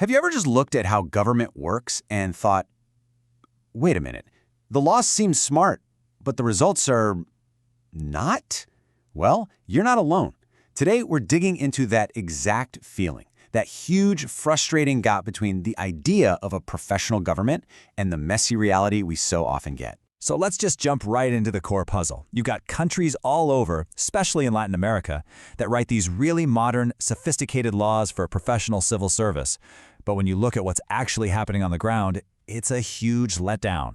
Have you ever just looked at how government works and thought, wait a minute, the laws seem smart, but the results are not? Well, you're not alone. Today, we're digging into that exact feeling, that huge, frustrating gap between the idea of a professional government and the messy reality we so often get. So let's just jump right into the core puzzle. You've got countries all over, especially in Latin America, that write these really modern, sophisticated laws for professional civil service. But when you look at what's actually happening on the ground, it's a huge letdown.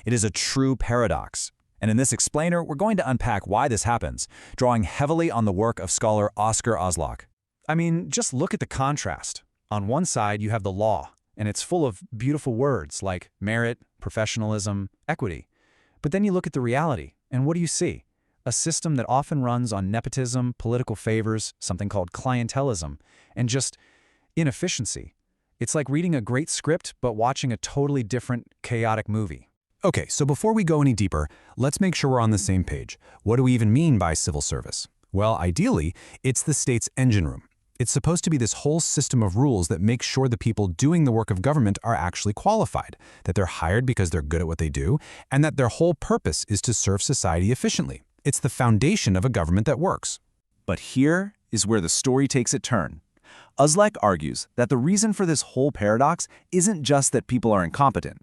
It is a true paradox. And in this explainer, we're going to unpack why this happens, drawing heavily on the work of scholar Oscar Ozlak. I mean, just look at the contrast. On one side, you have the law, and it's full of beautiful words like merit, professionalism, equity. But then you look at the reality, and what do you see? A system that often runs on nepotism, political favors, something called clientelism, and just inefficiency. It's like reading a great script, but watching a totally different, chaotic movie. Okay, so before we go any deeper, let's make sure we're on the same page. What do we even mean by civil service? Well, ideally, it's the state's engine room. It's supposed to be this whole system of rules that makes sure the people doing the work of government are actually qualified, that they're hired because they're good at what they do, and that their whole purpose is to serve society efficiently. It's the foundation of a government that works. But here is where the story takes a turn. Ozlak argues that the reason for this whole paradox isn't just that people are incompetent.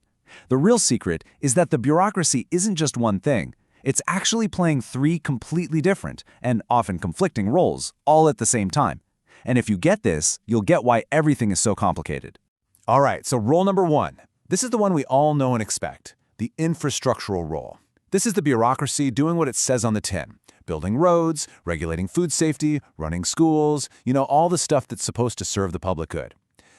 The real secret is that the bureaucracy isn't just one thing. It's actually playing three completely different and often conflicting roles all at the same time. And if you get this, you'll get why everything is so complicated. All right, so role number one. This is the one we all know and expect, the infrastructural role. This is the bureaucracy doing what it says on the tin. Building roads, regulating food safety, running schools, all the stuff that's supposed to serve the public good.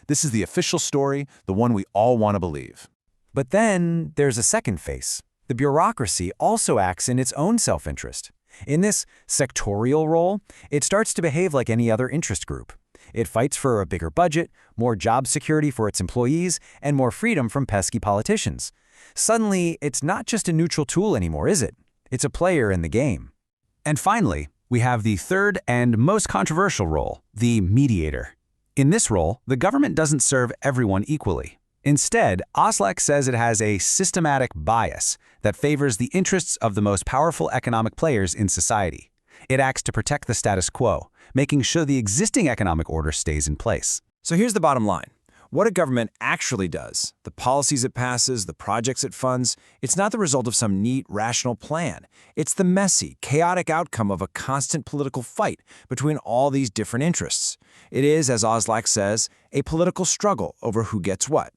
This is the official story, the one we all want to believe. But then there's a second face. The bureaucracy also acts in its own self-interest. In this sectorial role, it starts to behave like any other interest group. It fights for a bigger budget, more job security for its employees, and more freedom from pesky politicians. Suddenly, it's not just a neutral tool anymore, is it? It's a player in the game. And finally, we have the third and most controversial role, the mediator. In this role, the government doesn't serve everyone equally. Instead, Ozlak says it has a systematic bias that favors the interests of the most powerful economic players in society. It acts to protect the status quo, making sure the existing economic order stays in place. So here's the bottom line. What a government actually does, the policies it passes, the projects it funds, it's not the result of some neat, rational plan. It's the messy, chaotic outcome of a constant political fight between all these different interests. It is, as Ozlak says, a political struggle over who gets what.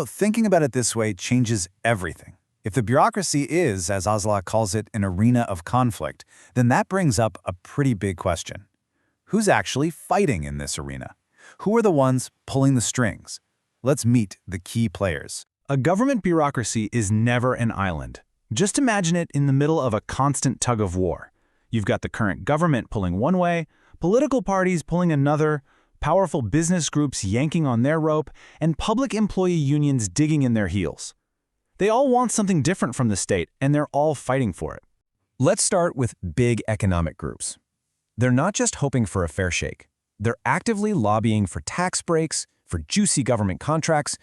Thinking about it this way changes everything. If the bureaucracy is, as Ozlak calls it, an arena of conflict, then that brings up a pretty big question. Who's actually fighting in this arena? Who are the ones pulling the strings? Let's meet the key players. A government bureaucracy is never an island. Just imagine it in the middle of a constant tug of war. You've got the current government pulling one way, political parties pulling another, powerful business groups yanking on their rope, and public employee unions digging in their heels. They all want something different from the state, and they're all fighting for it. Let's start with big economic groups. They're not just hoping for a fair shake. They're actively lobbying for tax breaks, for juicy government contracts,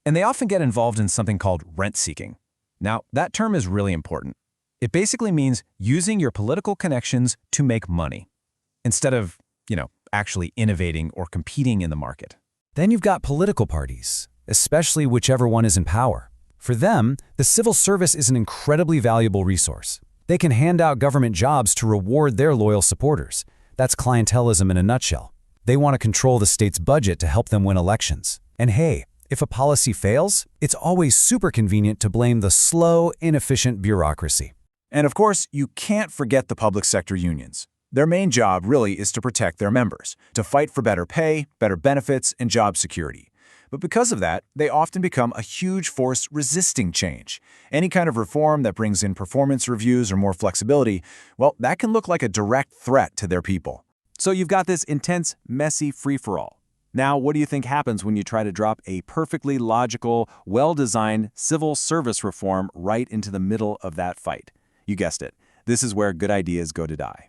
and they often get involved in something called rent-seeking. Now, that term is really important. It basically means using your political connections to make money, instead of, actually innovating or competing in the market. Then you've got political parties, especially whichever one is in power. For them, the civil service is an incredibly valuable resource. They can hand out government jobs to reward their loyal supporters. That's clientelism in a nutshell. They want to control the state's budget to help them win elections. And hey, if a policy fails, it's always super convenient to blame the slow, inefficient bureaucracy. And of course, you can't forget the public sector unions. Their main job really is to protect their members, to fight for better pay, better benefits, and job security. But because of that, they often become a huge force resisting change. Any kind of reform that brings in performance reviews or more flexibility, well, that can look like a direct threat to their people. So you've got this intense, messy free-for-all. Now, what do you think happens when you try to drop a perfectly logical, well-designed civil service reform right into the middle of that fight? You guessed it. This is where good ideas go to die.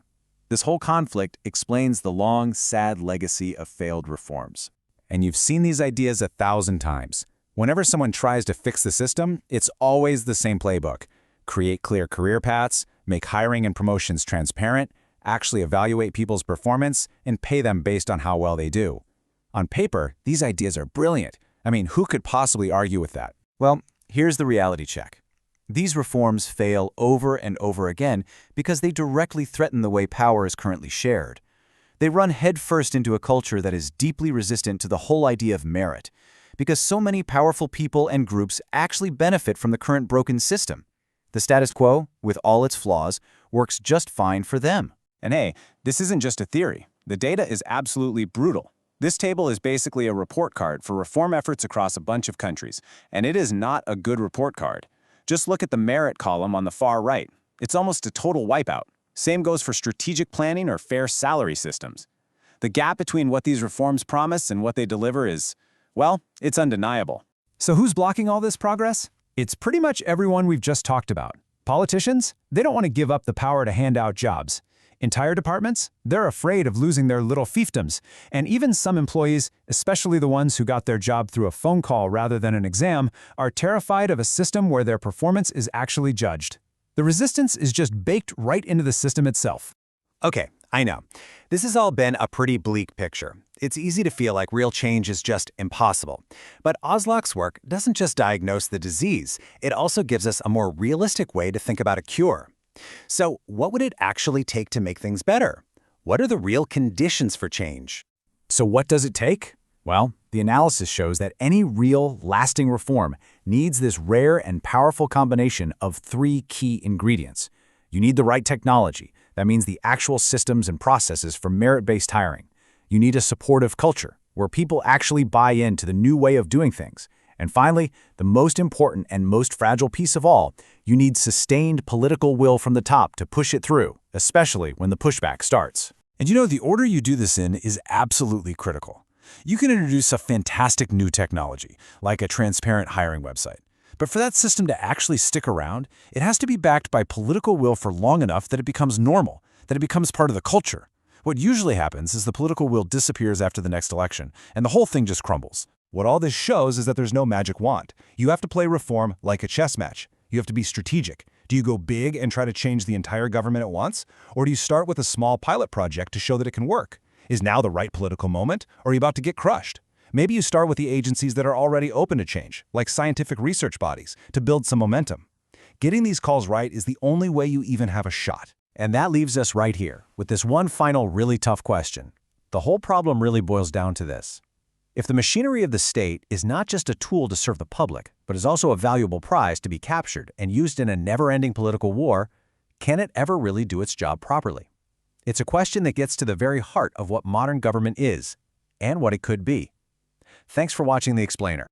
This whole conflict explains the long, sad legacy of failed reforms. And you've seen these ideas 1,000 times. Whenever someone tries to fix the system, it's always the same playbook. Create clear career paths, make hiring and promotions transparent, actually evaluate people's performance, and pay them based on how well they do. On paper, these ideas are brilliant. I mean, who could possibly argue with that? Well, here's the reality check. These reforms fail over and over again because they directly threaten the way power is currently shared. They run headfirst into a culture that is deeply resistant to the whole idea of merit, because so many powerful people and groups actually benefit from the current broken system. The status quo, with all its flaws, works just fine for them. And hey, this isn't just a theory. The data is absolutely brutal. This table is basically a report card for reform efforts across a bunch of countries, and it is not a good report card. Just look at the merit column on the far right. It's almost a total wipeout. Same goes for strategic planning or fair salary systems. The gap between what these reforms promise and what they deliver is, well, it's undeniable. So who's blocking all this progress? It's pretty much everyone we've just talked about. Politicians, they don't want to give up the power to hand out jobs. Entire departments, they're afraid of losing their little fiefdoms. And even some employees, especially the ones who got their job through a phone call rather than an exam, are terrified of a system where their performance is actually judged. The resistance is just baked right into the system itself. Okay, I know. This has all been a pretty bleak picture. It's easy to feel like real change is just impossible. But Ozlak's work doesn't just diagnose the disease, it also gives us a more realistic way to think about a cure. So, what would it actually take to make things better? What are the real conditions for change? So what does it take? Well, the analysis shows that any real, lasting reform needs this rare and powerful combination of 3 key ingredients. You need the right technology. That means the actual systems and processes for merit-based hiring. You need a supportive culture, where people actually buy into the new way of doing things. And finally, the most important and most fragile piece of all, you need sustained political will from the top to push it through, especially when the pushback starts. And you know, the order you do this in is absolutely critical. You can introduce a fantastic new technology, like a transparent hiring website. But for that system to actually stick around, it has to be backed by political will for long enough that it becomes normal, that it becomes part of the culture. What usually happens is the political will disappears after the next election, and the whole thing just crumbles. What all this shows is that there's no magic wand. You have to play reform like a chess match. You have to be strategic. Do you go big and try to change the entire government at once? Or do you start with a small pilot project to show that it can work? Is now the right political moment, or are you about to get crushed? Maybe you start with the agencies that are already open to change, like scientific research bodies, to build some momentum. Getting these calls right is the only way you even have a shot. And that leaves us right here, with this one final really tough question. The whole problem really boils down to this. If the machinery of the state is not just a tool to serve the public, but is also a valuable prize to be captured and used in a never-ending political war, can it ever really do its job properly? It's a question that gets to the very heart of what modern government is, and what it could be. Thanks for watching The Explainer.